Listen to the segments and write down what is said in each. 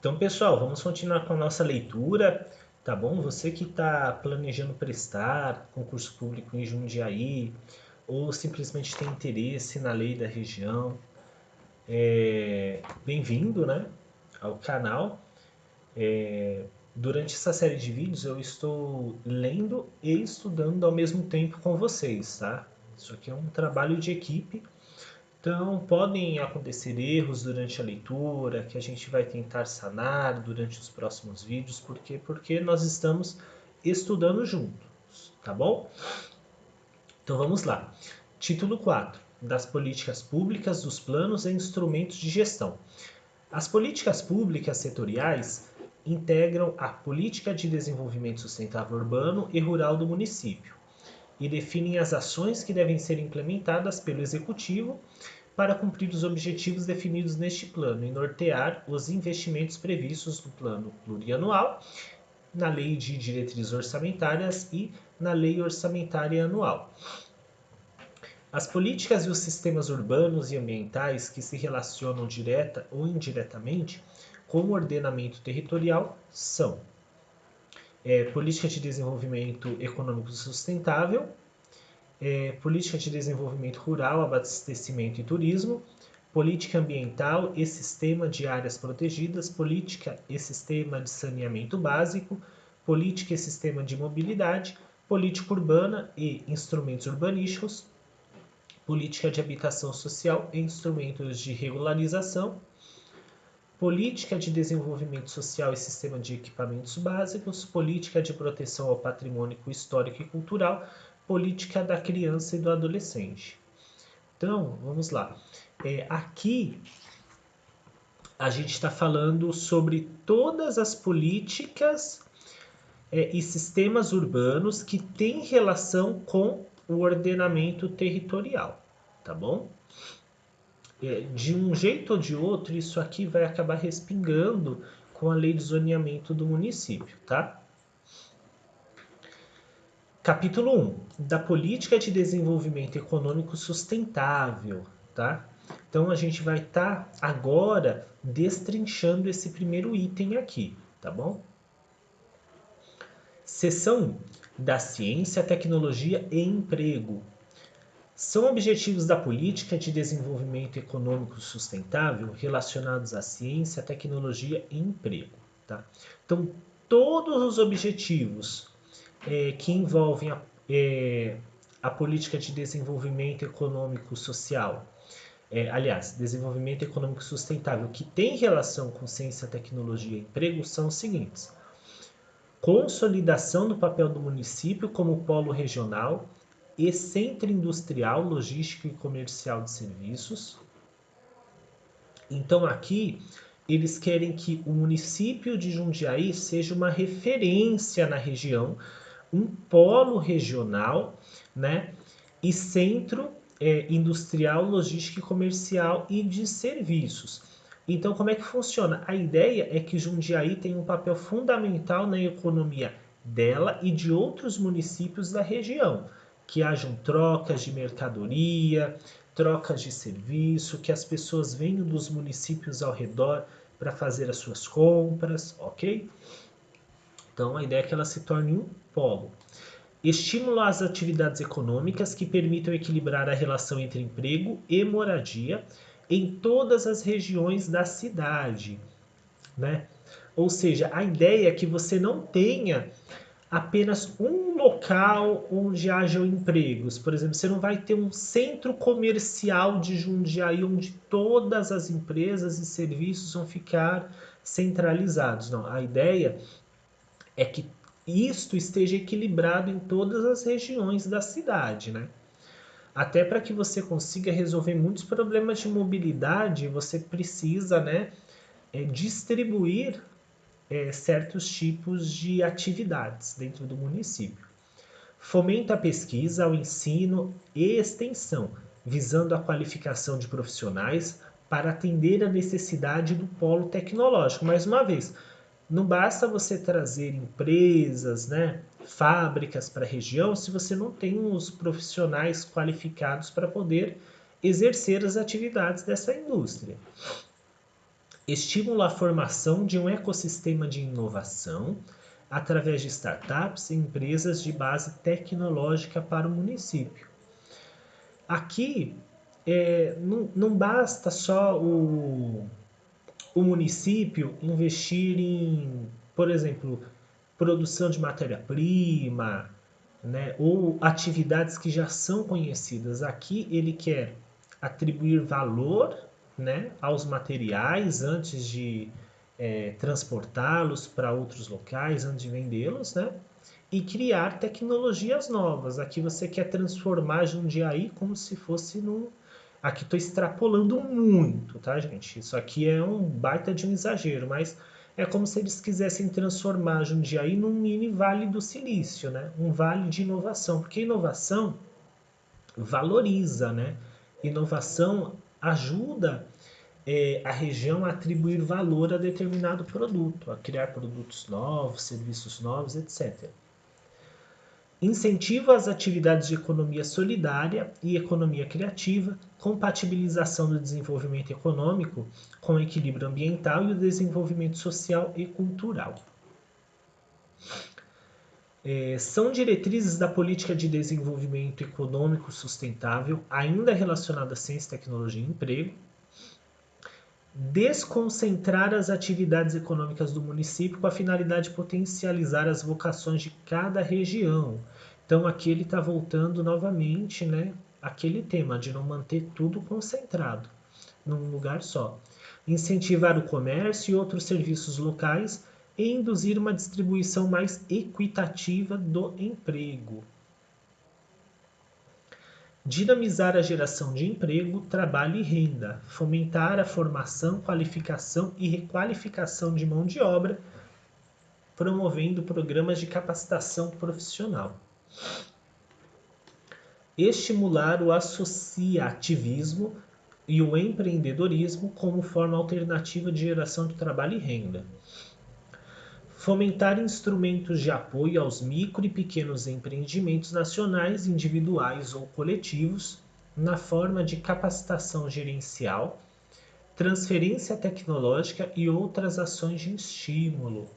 Então, pessoal, vamos continuar com a nossa leitura, tá bom? Você que está planejando prestar concurso público em Jundiaí, ou simplesmente tem interesse na lei da região, bem-vindo, né, ao canal. Durante essa série de vídeos eu estou lendo e estudando ao mesmo tempo com vocês, tá? Isso aqui é um trabalho de equipe. Então, podem acontecer erros durante a leitura, que a gente vai tentar sanar durante os próximos vídeos, porque nós estamos estudando juntos, tá bom? Então vamos lá. Título 4. Das políticas públicas, dos planos e instrumentos de gestão. As políticas públicas setoriais integram a política de desenvolvimento sustentável urbano e rural do município e definem as ações que devem ser implementadas pelo Executivo para cumprir os objetivos definidos neste plano e nortear os investimentos previstos no plano plurianual, na Lei de Diretrizes Orçamentárias e na Lei Orçamentária Anual. As políticas e os sistemas urbanos e ambientais que se relacionam direta ou indiretamente com o ordenamento territorial são política de desenvolvimento econômico sustentável, política de desenvolvimento rural, abastecimento e turismo, política ambiental e sistema de áreas protegidas, política e sistema de saneamento básico, política e sistema de mobilidade, política urbana e instrumentos urbanísticos, política de habitação social e instrumentos de regularização, política de desenvolvimento social e sistema de equipamentos básicos, política de proteção ao patrimônio histórico e cultural, política da criança e do adolescente. Então, vamos lá. Aqui a gente está falando sobre todas as políticas e sistemas urbanos que têm relação com o ordenamento territorial, tá bom? De um jeito ou de outro, isso aqui vai acabar respingando com a lei de zoneamento do município, tá? Capítulo 1, da política de desenvolvimento econômico sustentável, tá? Então a gente vai estar agora destrinchando esse primeiro item aqui, tá bom? Seção 1, da ciência, tecnologia e emprego. São objetivos da política de desenvolvimento econômico sustentável relacionados à ciência, tecnologia e emprego, tá? Então, todos os objetivos que envolvem a política de desenvolvimento econômico social, aliás, desenvolvimento econômico sustentável, que tem relação com ciência, tecnologia e emprego, são os seguintes: consolidação do papel do município como polo regional e centro industrial, logístico e comercial de serviços. Então aqui eles querem que o município de Jundiaí seja uma referência na região, um polo regional, né, e centro industrial, logístico e comercial e de serviços. Então, como é que funciona? A ideia é que Jundiaí tem um papel fundamental na economia dela e de outros municípios da região, que hajam trocas de mercadoria, trocas de serviço, que as pessoas venham dos municípios ao redor para fazer as suas compras, ok? Então, a ideia é que ela se torne um polo. Estímulo às atividades econômicas que permitam equilibrar a relação entre emprego e moradia em todas as regiões da cidade, né? Ou seja, a ideia é que você não tenha apenas um local onde hajam empregos. Por exemplo, você não vai ter um centro comercial de Jundiaí onde todas as empresas e serviços vão ficar centralizados. Não, a ideia é que isto esteja equilibrado em todas as regiões da cidade, né? Até para que você consiga resolver muitos problemas de mobilidade, você precisa, né, distribuir certos tipos de atividades dentro do município. Fomenta a pesquisa, o ensino e extensão, visando a qualificação de profissionais para atender a necessidade do polo tecnológico. Mais uma vez, não basta você trazer empresas, né, fábricas para a região se você não tem os profissionais qualificados para poder exercer as atividades dessa indústria. Estimula a formação de um ecossistema de inovação através de startups e empresas de base tecnológica para o município. Aqui não basta só o município investir em, por exemplo, produção de matéria-prima, né, ou atividades que já são conhecidas. Aqui ele quer atribuir valor, né, aos materiais antes de transportá-los para outros locais, antes de vendê-los, né, e criar tecnologias novas. Aqui você quer transformar Jundiaí como se fosse num. Aqui estou extrapolando muito, tá, gente? Isso aqui é um baita de um exagero, mas é como se eles quisessem transformar Jundiaí num mini Vale do Silício, né? Um vale de inovação, porque inovação valoriza, né? Inovação ajuda a região a atribuir valor a determinado produto, a criar produtos novos, serviços novos, etc. Incentiva as atividades de economia solidária e economia criativa, compatibilização do desenvolvimento econômico com o equilíbrio ambiental e o desenvolvimento social e cultural. São diretrizes da política de desenvolvimento econômico sustentável, ainda relacionada à ciência, tecnologia e emprego. Desconcentrar as atividades econômicas do município com a finalidade de potencializar as vocações de cada região. Então aqui ele está voltando novamente, né, aquele tema de não manter tudo concentrado num lugar só. Incentivar o comércio e outros serviços locais e induzir uma distribuição mais equitativa do emprego. Dinamizar a geração de emprego, trabalho e renda, fomentar a formação, qualificação e requalificação de mão de obra, promovendo programas de capacitação profissional. Estimular o associativismo e o empreendedorismo como forma alternativa de geração de trabalho e renda. Fomentar instrumentos de apoio aos micro e pequenos empreendimentos nacionais, individuais ou coletivos, na forma de capacitação gerencial, transferência tecnológica e outras ações de estímulo.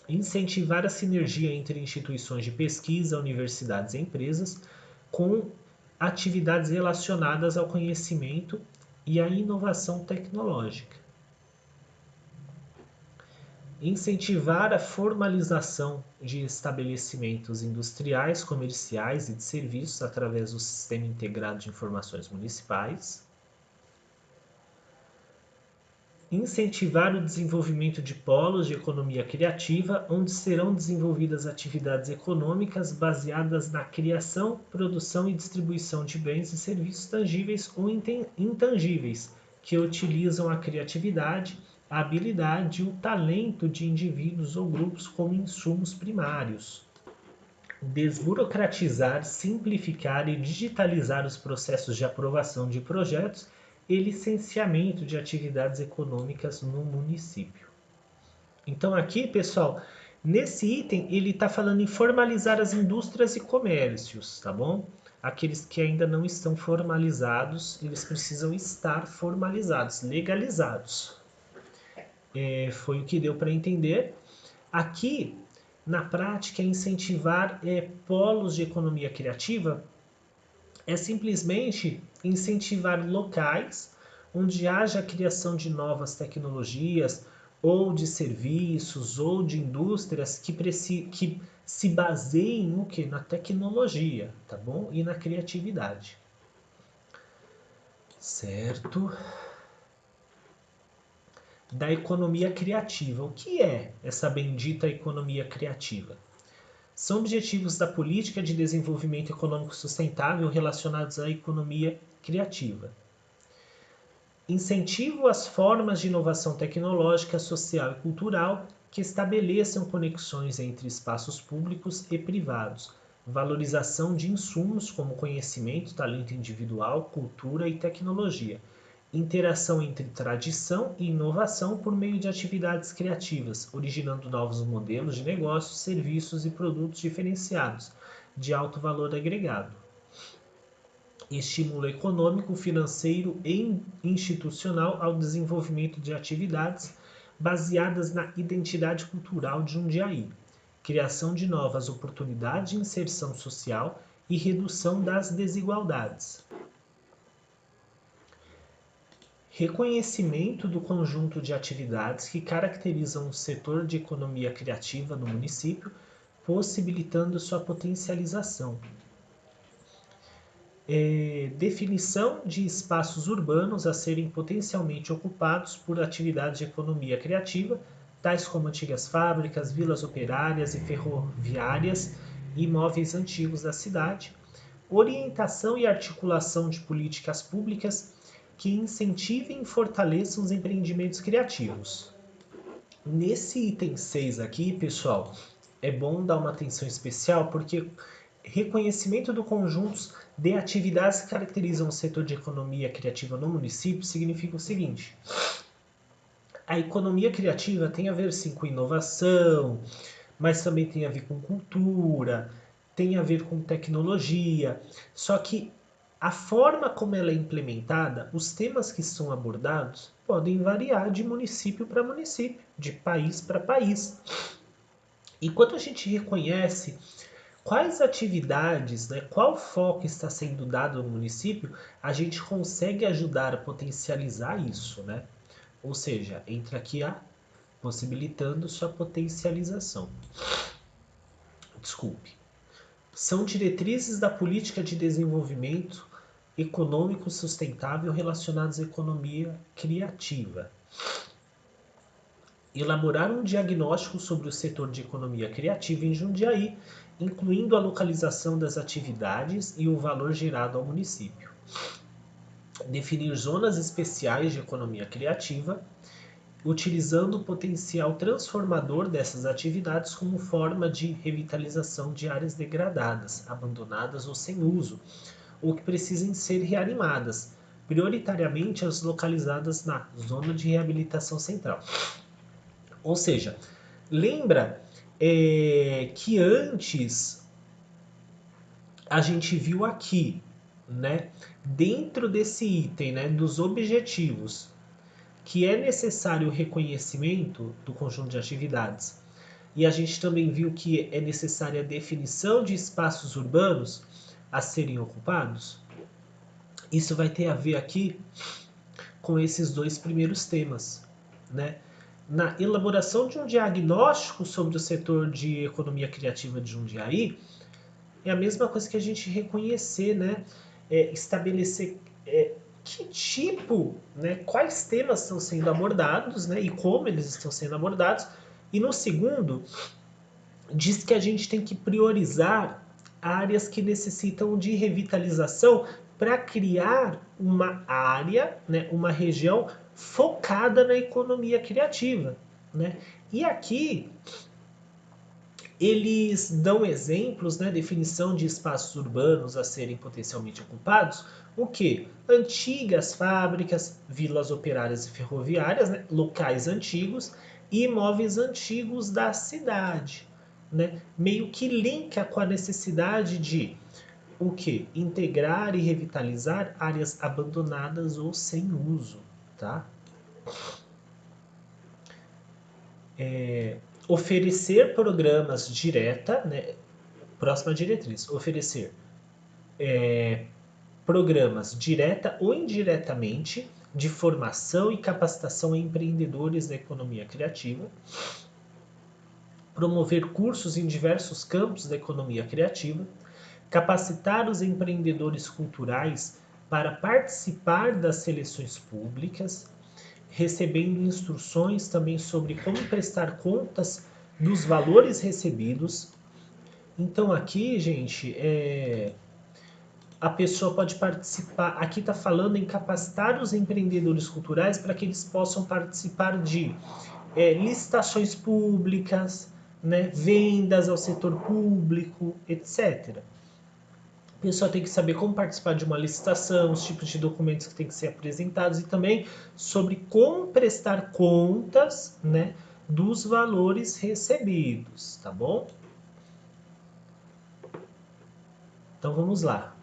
Incentivar a sinergia entre instituições de pesquisa, universidades e empresas, com atividades relacionadas ao conhecimento e à inovação tecnológica. Incentivar a formalização de estabelecimentos industriais, comerciais e de serviços através do Sistema Integrado de Informações Municipais. Incentivar o desenvolvimento de polos de economia criativa, onde serão desenvolvidas atividades econômicas baseadas na criação, produção e distribuição de bens e serviços tangíveis ou intangíveis, que utilizam a criatividade, a habilidade e o talento de indivíduos ou grupos como insumos primários. Desburocratizar, simplificar e digitalizar os processos de aprovação de projetos e licenciamento de atividades econômicas no município. Então aqui, pessoal, nesse item ele está falando em formalizar as indústrias e comércios, tá bom? Aqueles que ainda não estão formalizados, eles precisam estar formalizados, legalizados. Foi o que deu para entender. Aqui, na prática, incentivar polos de economia criativa é simplesmente incentivar locais onde haja a criação de novas tecnologias ou de serviços ou de indústrias que se baseiem no quê? Na tecnologia, tá bom? E na criatividade. Certo? Da economia criativa. O que é essa bendita economia criativa? São objetivos da política de desenvolvimento econômico sustentável relacionados à economia criativa. Incentivo às formas de inovação tecnológica, social e cultural que estabeleçam conexões entre espaços públicos e privados. Valorização de insumos como conhecimento, talento individual, cultura e tecnologia. Interação entre tradição e inovação por meio de atividades criativas, originando novos modelos de negócios, serviços e produtos diferenciados, de alto valor agregado. estímulo econômico, financeiro e institucional ao desenvolvimento de atividades baseadas na identidade cultural de Jundiaí, criação de novas oportunidades de inserção social e redução das desigualdades. Reconhecimento do conjunto de atividades que caracterizam o setor de economia criativa no município, possibilitando sua potencialização. Definição de espaços urbanos a serem potencialmente ocupados por atividades de economia criativa, tais como antigas fábricas, vilas operárias e ferroviárias e imóveis antigos da cidade. Orientação e articulação de políticas públicas que incentivem e fortaleçam os empreendimentos criativos. Nesse item 6 aqui, pessoal, é bom dar uma atenção especial porque reconhecimento do conjunto de atividades que caracterizam o setor de economia criativa no município significa o seguinte: a economia criativa tem a ver sim com inovação, mas também tem a ver com cultura, tem a ver com tecnologia, só que a forma como ela é implementada, os temas que são abordados, podem variar de município para município, de país para país. E quando a gente reconhece quais atividades, né, qual foco está sendo dado no município, a gente consegue ajudar a potencializar isso, né? Ou seja, entra aqui a possibilitando sua potencialização. Desculpe. São diretrizes da política de desenvolvimento econômico sustentável relacionadas à economia criativa. Elaborar um diagnóstico sobre o setor de economia criativa em Jundiaí, incluindo a localização das atividades e o valor gerado ao município. Definir zonas especiais de economia criativa, utilizando o potencial transformador dessas atividades como forma de revitalização de áreas degradadas, abandonadas ou sem uso, ou que precisem ser reanimadas, prioritariamente as localizadas na Zona de Reabilitação Central. Ou seja, lembra que antes a gente viu aqui, né, dentro desse item, né, dos objetivos, que é necessário o reconhecimento do conjunto de atividades. E a gente também viu que é necessária a definição de espaços urbanos a serem ocupados. Isso vai ter a ver aqui com esses dois primeiros temas, né? Na elaboração de um diagnóstico sobre o setor de economia criativa de Jundiaí, é a mesma coisa que a gente reconhecer, né? Estabelecer que tipo, né? Quais temas estão sendo abordados, né? E como eles estão sendo abordados. E no segundo, diz que a gente tem que priorizar áreas que necessitam de revitalização para criar uma área, né, uma região focada na economia criativa, né? E aqui eles dão exemplos, né, definição de espaços urbanos a serem potencialmente ocupados, o que? Antigas fábricas, vilas operárias e ferroviárias, né, locais antigos e imóveis antigos da cidade, né? Meio que linka com a necessidade de o que? Integrar e revitalizar áreas abandonadas ou sem uso, tá? Oferecer programas direta, né? Próxima diretriz, oferecer programas direta ou indiretamente de formação e capacitação a empreendedores da economia criativa, promover cursos em diversos campos da economia criativa, capacitar os empreendedores culturais para participar das seleções públicas, recebendo instruções também sobre como prestar contas dos valores recebidos. Então aqui, gente, a pessoa pode participar. Aqui está falando em capacitar os empreendedores culturais para que eles possam participar de licitações públicas, né, vendas ao setor público, etc. A pessoa tem que saber como participar de uma licitação, os tipos de documentos que têm que ser apresentados e também sobre como prestar contas, né, dos valores recebidos, tá bom? Então vamos lá.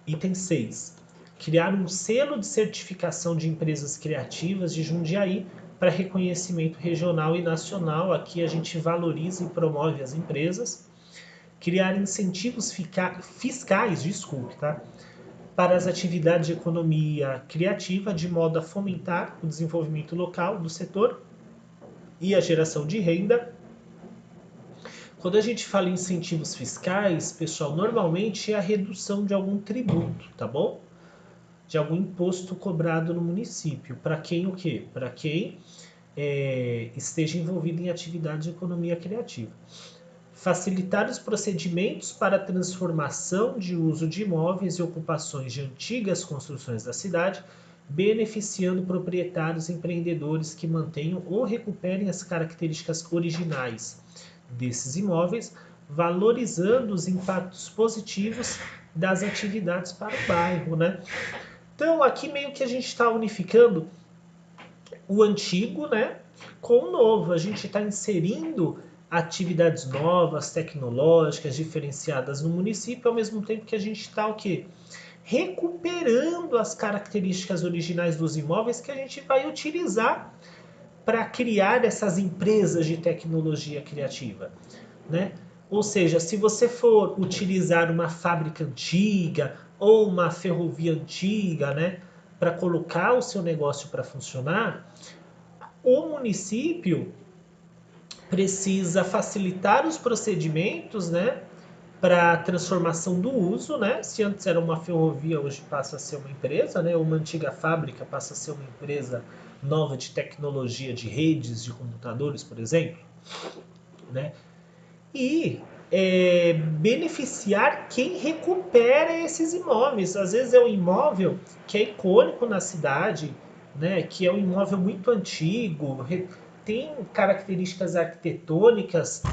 Item 6. Criar um selo de certificação de empresas criativas de Jundiaí para reconhecimento regional e nacional. Aqui a gente valoriza e promove as empresas. Criar incentivos fiscais, desculpe, tá? Para as atividades de economia criativa, de modo a fomentar o desenvolvimento local do setor e a geração de renda. Quando a gente fala em incentivos fiscais, pessoal, normalmente é a redução de algum tributo, tá bom? De algum imposto cobrado no município. Para quem o quê? Para quem esteja envolvido em atividade de economia criativa. Facilitar os procedimentos para a transformação de uso de imóveis e ocupações de antigas construções da cidade, beneficiando proprietários e empreendedores que mantenham ou recuperem as características originais desses imóveis, valorizando os impactos positivos das atividades para o bairro, né? Então, aqui meio que a gente está unificando o antigo, né, com o novo. A gente está inserindo atividades novas, tecnológicas, diferenciadas no município, ao mesmo tempo que a gente está o quê? Recuperando as características originais dos imóveis que a gente vai utilizar para criar essas empresas de tecnologia criativa, né? Ou seja, se você for utilizar uma fábrica antiga ou uma ferrovia antiga, né, para colocar o seu negócio para funcionar, o município precisa facilitar os procedimentos, né, para a transformação do uso, né? Se antes era uma ferrovia, hoje passa a ser uma empresa, né? Uma antiga fábrica passa a ser uma empresa nova de tecnologia de redes de computadores, por exemplo, né? E beneficiar quem recupera esses imóveis. Às vezes é um imóvel que é icônico na cidade, né? Que é um imóvel muito antigo, tem características arquitetônicas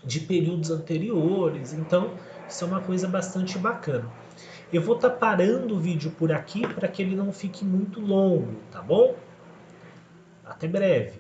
de períodos anteriores, então isso é uma coisa bastante bacana. Eu vou estar parando o vídeo por aqui para que ele não fique muito longo, tá bom? Até breve.